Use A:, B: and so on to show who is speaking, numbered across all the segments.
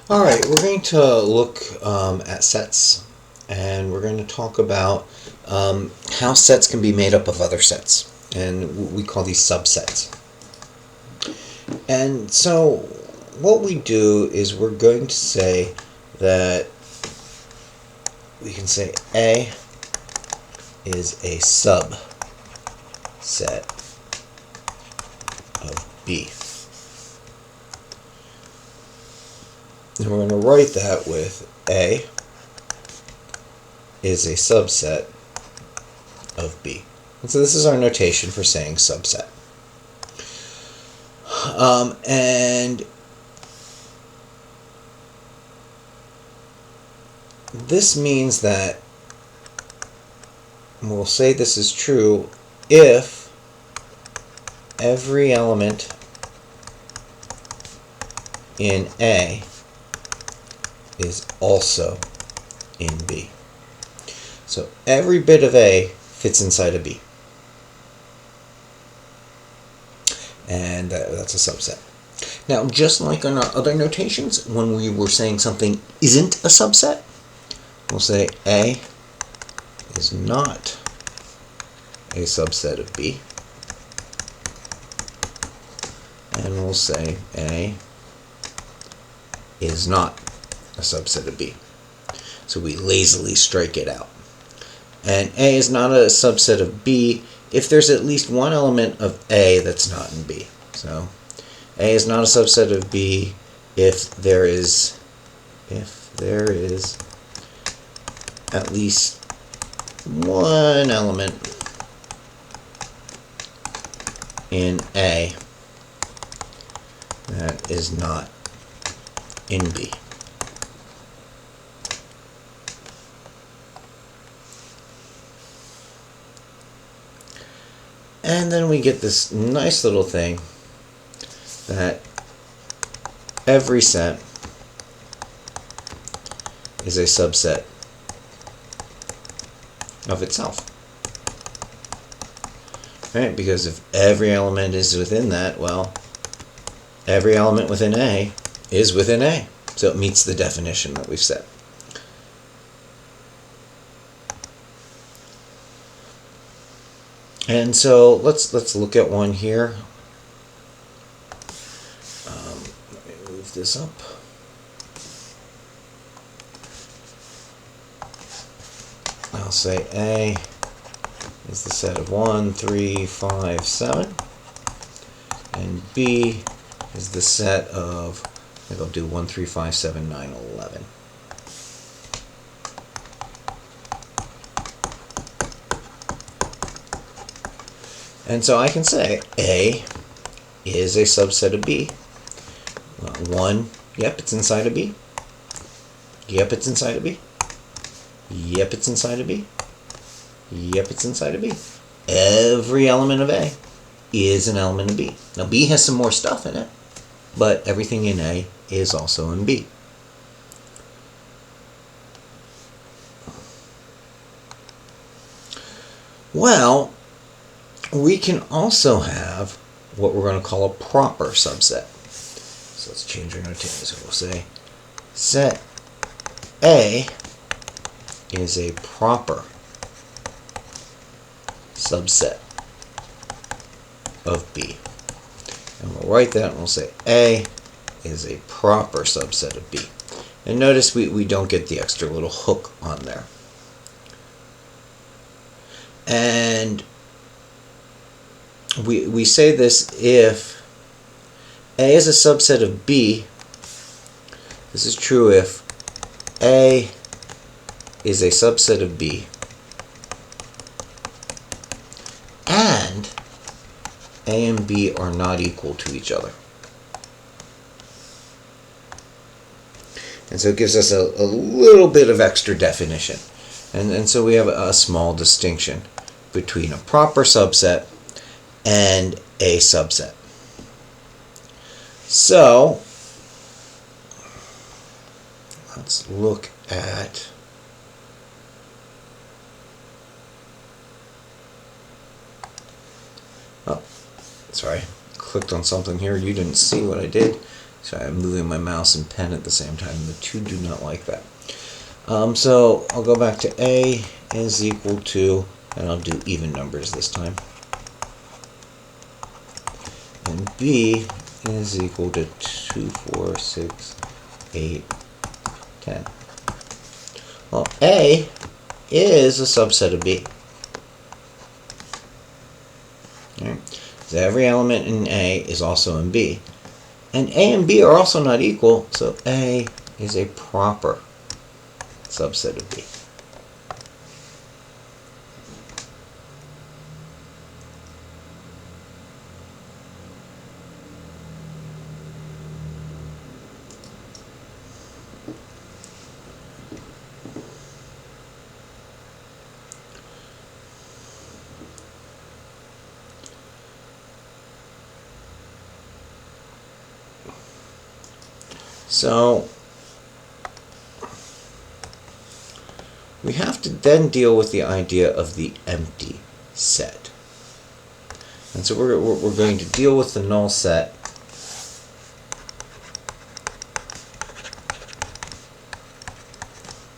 A: All right, we're going to look at sets, and we're going to talk about how sets can be made up of other sets, and we call these subsets. And so, what we do is we're going to say that we can say A is a subset of B. And we're going to write that with A is a subset of B. And so this is our notation for saying subset. And this means that we'll say this is true if every element in A is also in B. So every bit of A fits inside of B. And that's a subset. Now, just like on our other notations, when we were saying something isn't a subset, we'll say A is not a subset of B. And we'll say A is not a subset of B. So we lazily strike it out. And A is not a subset of B if there's at least one element of A that's not in B. So A is not a subset of B if there is at least one element in A that is not in B. And then we get this nice little thing that every set is a subset of itself. Right? Because if every element is within that, well, every element within A is within A. So it meets the definition that we've set. And so let's look at one here. Let me move this up. I'll say A is the set of 1, 3, 5, 7. And B is the set of, I think I'll do 1, 3, 5, 7, 9, 11. And so I can say A is a subset of B. 1, yep, it's inside of B. Yep, it's inside of B. Yep, it's inside of B. Yep, it's inside of B. Every element of A is an element of B. Now B has some more stuff in it, but everything in A is also in B. Well, we can also have what we're going to call a proper subset. So let's change our notation. So we'll say set A is a proper subset of B. And we'll write that and we'll say A is a proper subset of B. And notice we don't get the extra little hook on there. And we say this if A is a subset of B. This is true if A is a subset of B and A and B are not equal to each other. And so it gives us a little bit of extra definition. And so we have a small distinction between a proper subset and a subset. So let's look at sorry, clicked on something here. You didn't see what I did. Sorry, I'm moving my mouse and pen at the same time. The two do not like that. So I'll go back to A is equal to, and I'll do even numbers this time. And B is equal to 2, 4, 6, 8, 10. Well, A is a subset of B. Right? So every element in A is also in B. And A and B are also not equal, so A is a proper subset of B. So we have to then deal with the idea of the empty set. And so we're going to deal with the null set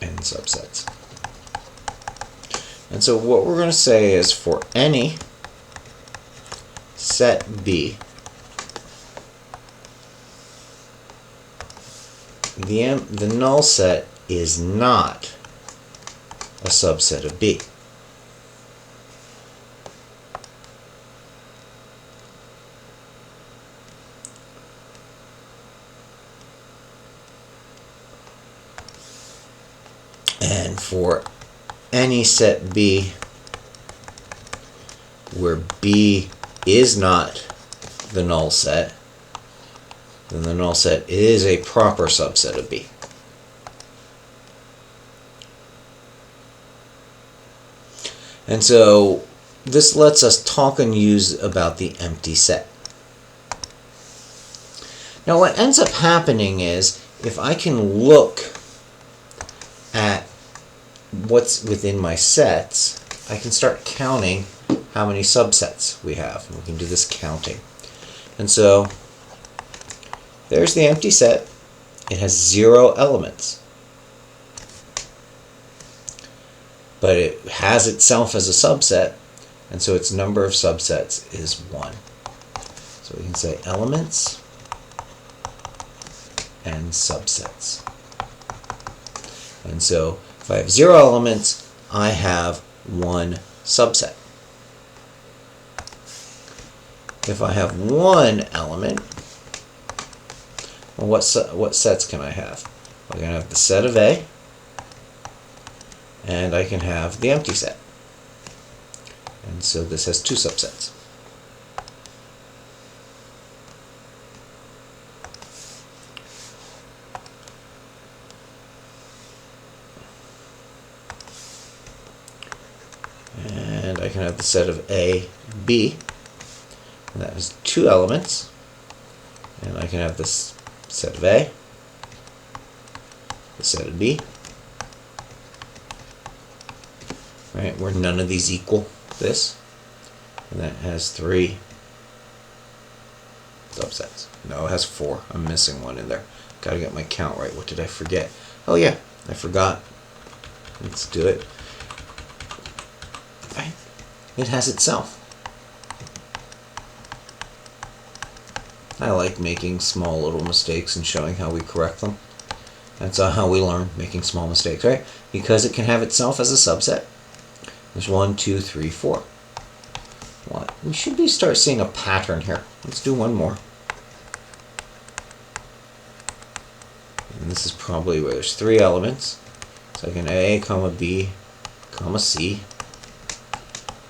A: and subsets. And so what we're going to say is for any set B, the null set is not a subset of B. And for any set B where B is not the null set, then the null set is a proper subset of B. And so this lets us talk and use about the empty set. Now what ends up happening is if I can look at what's within my sets, I can start counting how many subsets we have. And we can do this counting. And so there's the empty set. It has 0 elements. But it has itself as a subset, and so its number of subsets is 1. So we can say elements and subsets. And so if I have 0 elements, I have 1 subset. If I have 1 element, well, what sets can I have? I can have the set of A, and I can have the empty set. And so this has 2 subsets. And I can have the set of A, B, and that has 2 elements. And I can have this set of A, the set of B, right, where none of these equal this, and that has 3 subsets. No, it has 4. I'm missing one in there. Gotta get my count right. What did I forget? Oh yeah, I forgot. Let's do it. Right. It has itself. I like making small little mistakes and showing how we correct them. That's how we learn, making small mistakes, right? Because it can have itself as a subset. There's 1, 2, 3, 4. Well, we should start seeing a pattern here. Let's do one more. And this is probably where there's 3 elements. So I can A, comma B, comma C.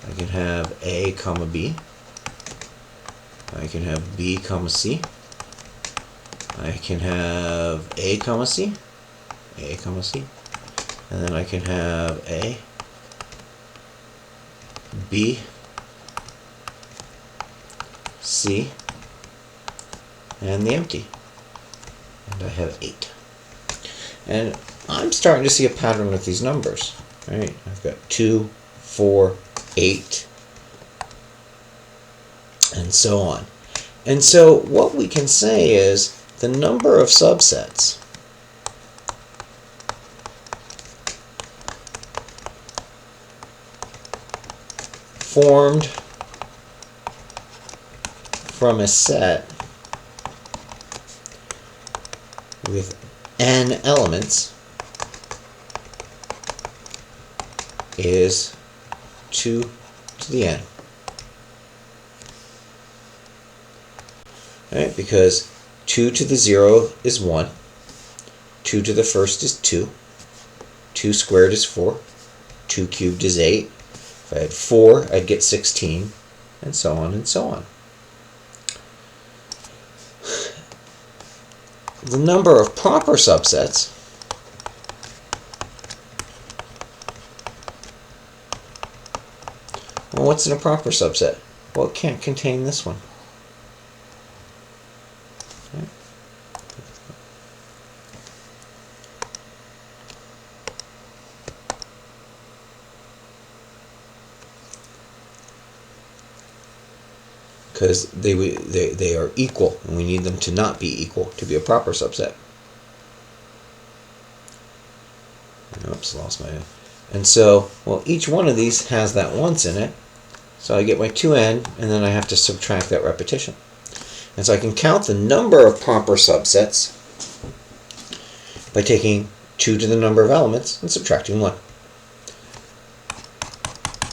A: I can have A, comma B. I can have B, comma C. I can have A, comma C. A, comma C. And then I can have A, B, C, and the empty. And I have 8. And I'm starting to see a pattern with these numbers. Right? I've got 2, 4, 8, and so on. And so what we can say is the number of subsets formed from a set with n elements is 2 to the n. Right? Because 2 to the 0 is 1, 2 to the first is 2, 2 squared is 4, 2 cubed is 8. If I had 4, I'd get 16, and so on and so on. The number of proper subsets well, what's in a proper subset? Well, it can't contain this one. Okay. Because they are equal, and we need them to not be equal to be a proper subset. Oops, lost my... And so, well, each one of these has that once in it, so I get my 2n, and then I have to subtract that repetition. And so I can count the number of proper subsets by taking 2 to the number of elements and subtracting 1.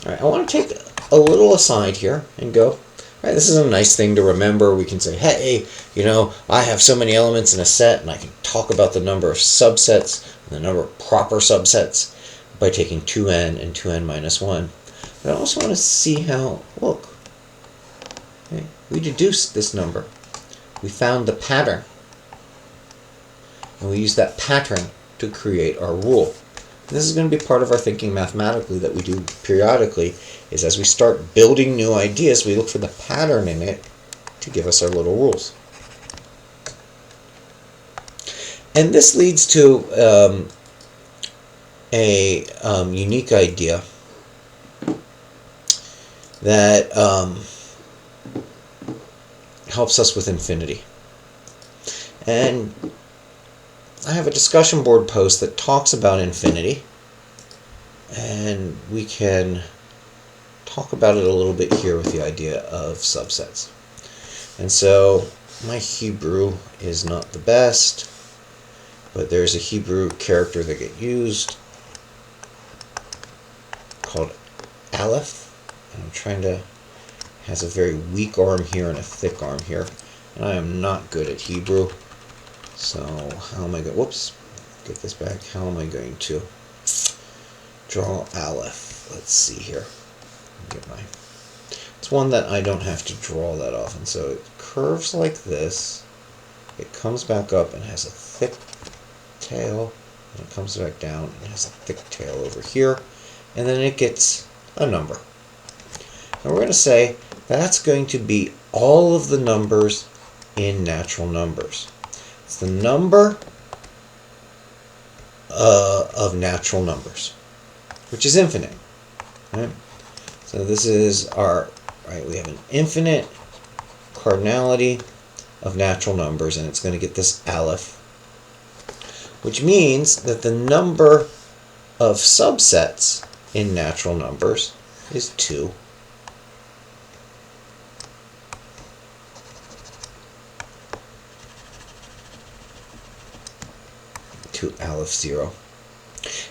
A: Alright, I want to take a little aside here and go, right, this is a nice thing to remember. We can say, hey, you know, I have so many elements in a set, and I can talk about the number of subsets and the number of proper subsets by taking 2n and 2n minus 1. But I also want to see how, look, okay, we deduced this number. We found the pattern. And we use that pattern to create our rule. And this is going to be part of our thinking mathematically that we do periodically, is as we start building new ideas, we look for the pattern in it to give us our little rules. And this leads to a unique idea that helps us with infinity. And I have a discussion board post that talks about infinity, and we can talk about it a little bit here with the idea of subsets. And so my Hebrew is not the best, but there's a Hebrew character that gets used called Aleph, and I'm trying to, has a very weak arm here and a thick arm here, and I am not good at Hebrew. So how am I going, whoops, get this back, how am I going to draw Aleph? Let's see here. Get my, it's one that I don't have to draw that often, so it curves like this, it comes back up and has a thick tail, and it comes back down and has a thick tail over here, and then it gets a number. And we're going to say that's going to be all of the numbers in natural numbers. It's the number of natural numbers, which is infinite. Right? So this is our, right, we have an infinite cardinality of natural numbers, and it's going to get this Aleph, which means that the number of subsets in natural numbers is 2. To Aleph 0.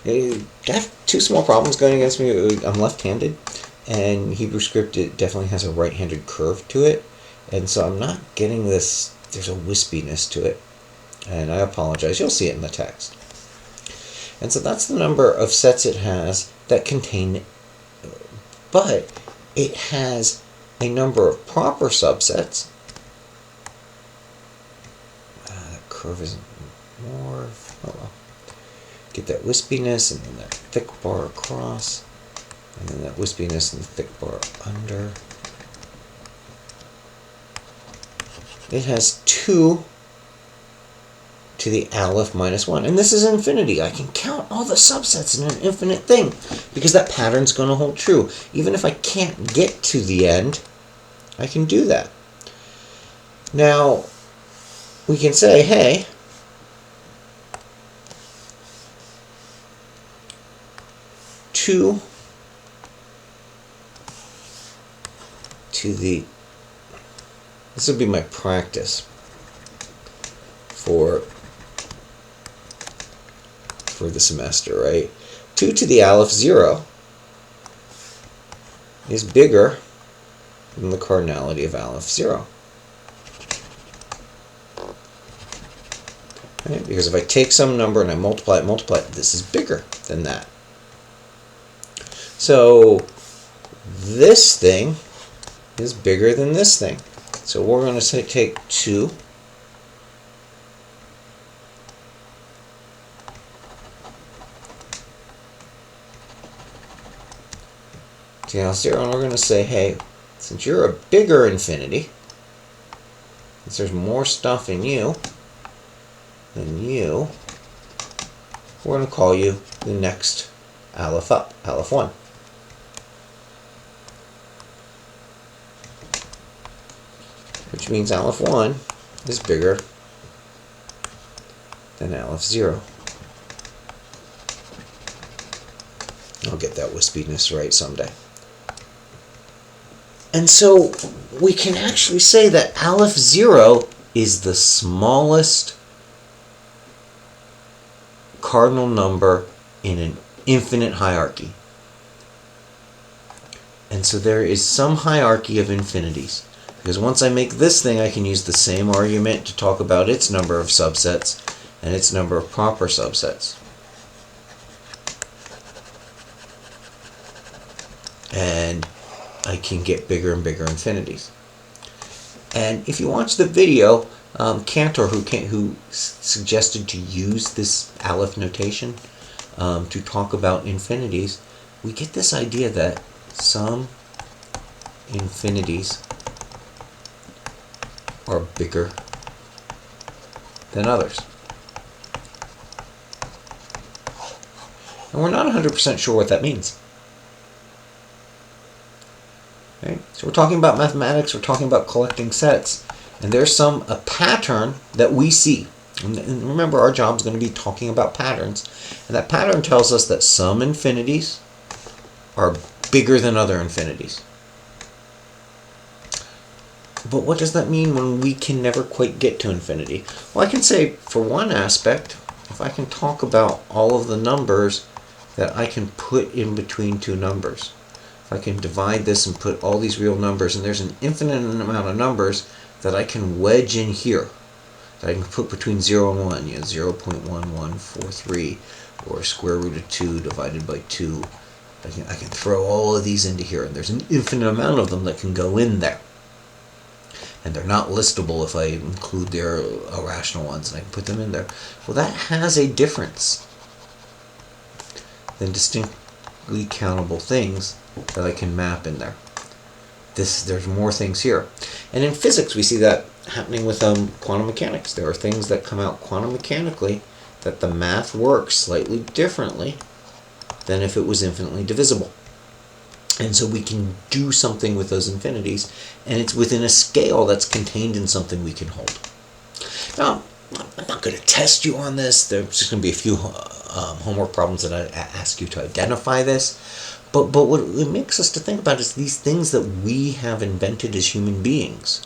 A: I have two small problems going against me. I'm left-handed, and Hebrew script, it definitely has a right-handed curve to it, and so I'm not getting this, there's a wispiness to it, and I apologize. You'll see it in the text. And so that's the number of sets it has that contain, but it has a number of proper subsets. That curve isn't more, oh well. Get that wispiness, and then that thick bar across, and then that wispiness and the thick bar under. It has 2 to the Aleph minus 1. And this is infinity. I can count all the subsets in an infinite thing, because that pattern's going to hold true. Even if I can't get to the end, I can do that. Now, we can say, hey, two to the, this would be my practice for the semester, right? 2 to the aleph 0 is bigger than the cardinality of aleph 0. Right? Because if I take some number and I multiply it, this is bigger than that. So this thing is bigger than this thing. So we're going to say take 2 to the 0, and we're going to say, hey, since you're a bigger infinity, since there's more stuff in you than you, we're going to call you the next aleph up, aleph 1. Which means aleph 1 is bigger than aleph 0. I'll get that wispiness right someday. And so we can actually say that aleph 0 is the smallest cardinal number in an infinite hierarchy. And so there is some hierarchy of infinities. Because once I make this thing, I can use the same argument to talk about its number of subsets and its number of proper subsets. And I can get bigger and bigger infinities. And if you watch the video, Cantor, who suggested to use this aleph notation to talk about infinities, we get this idea that some infinities are bigger than others. And we're not 100% sure what that means. Okay? So we're talking about mathematics, we're talking about collecting sets, and there's a pattern that we see. And remember, our job is going to be talking about patterns. And that pattern tells us that some infinities are bigger than other infinities. But what does that mean when we can never quite get to infinity? Well, I can say, for one aspect, if I can talk about all of the numbers that I can put in between two numbers. If I can divide this and put all these real numbers, and there's an infinite amount of numbers that I can wedge in here, that I can put between 0 and 1, 0.1143, or square root of 2 divided by 2. I can throw all of these into here, and there's an infinite amount of them that can go in there. And they're not listable if I include their irrational ones, and I can put them in there. Well, that has a difference than distinctly countable things that I can map in there. There's more things here. And in physics, we see that happening with quantum mechanics. There are things that come out quantum mechanically that the math works slightly differently than if it was infinitely divisible. And so we can do something with those infinities, and it's within a scale that's contained in something we can hold. Now, I'm not going to test you on this. There's just going to be a few homework problems that I ask you to identify this. But what it makes us to think about is these things that we have invented as human beings,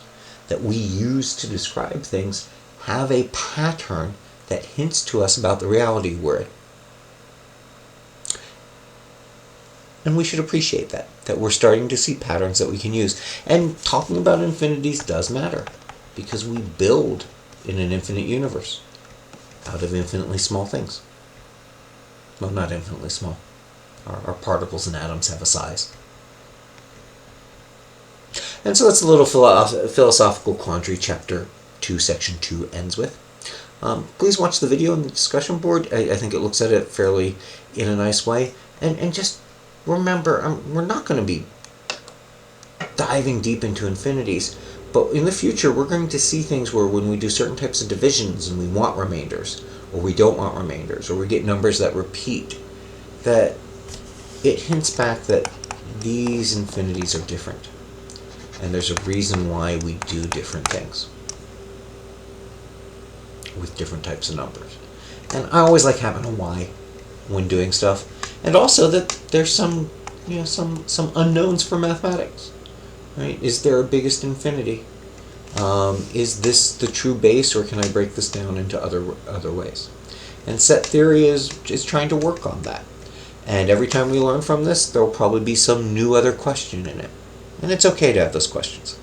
A: that we use to describe things, have a pattern that hints to us about the reality we're in. And we should appreciate that we're starting to see patterns that we can use. And talking about infinities does matter, because we build in an infinite universe out of infinitely small things. Well, not infinitely small. Our particles and atoms have a size. And so that's a little philosophical quandary chapter 2, section 2 ends with. Please watch the video on the discussion board. I think it looks at it fairly in a nice way. And just remember, we're not going to be diving deep into infinities, but in the future we're going to see things where when we do certain types of divisions and we want remainders, or we don't want remainders, or we get numbers that repeat, that it hints back that these infinities are different, and there's a reason why we do different things. with different types of numbers. And I always like having a why when doing stuff, and also that there's some some unknowns for mathematics, right? Is there a biggest infinity? Is this the true base, or can I break this down into other ways? And set theory is trying to work on that. And every time we learn from this, there will probably be some new other question in it. And it's okay to have those questions.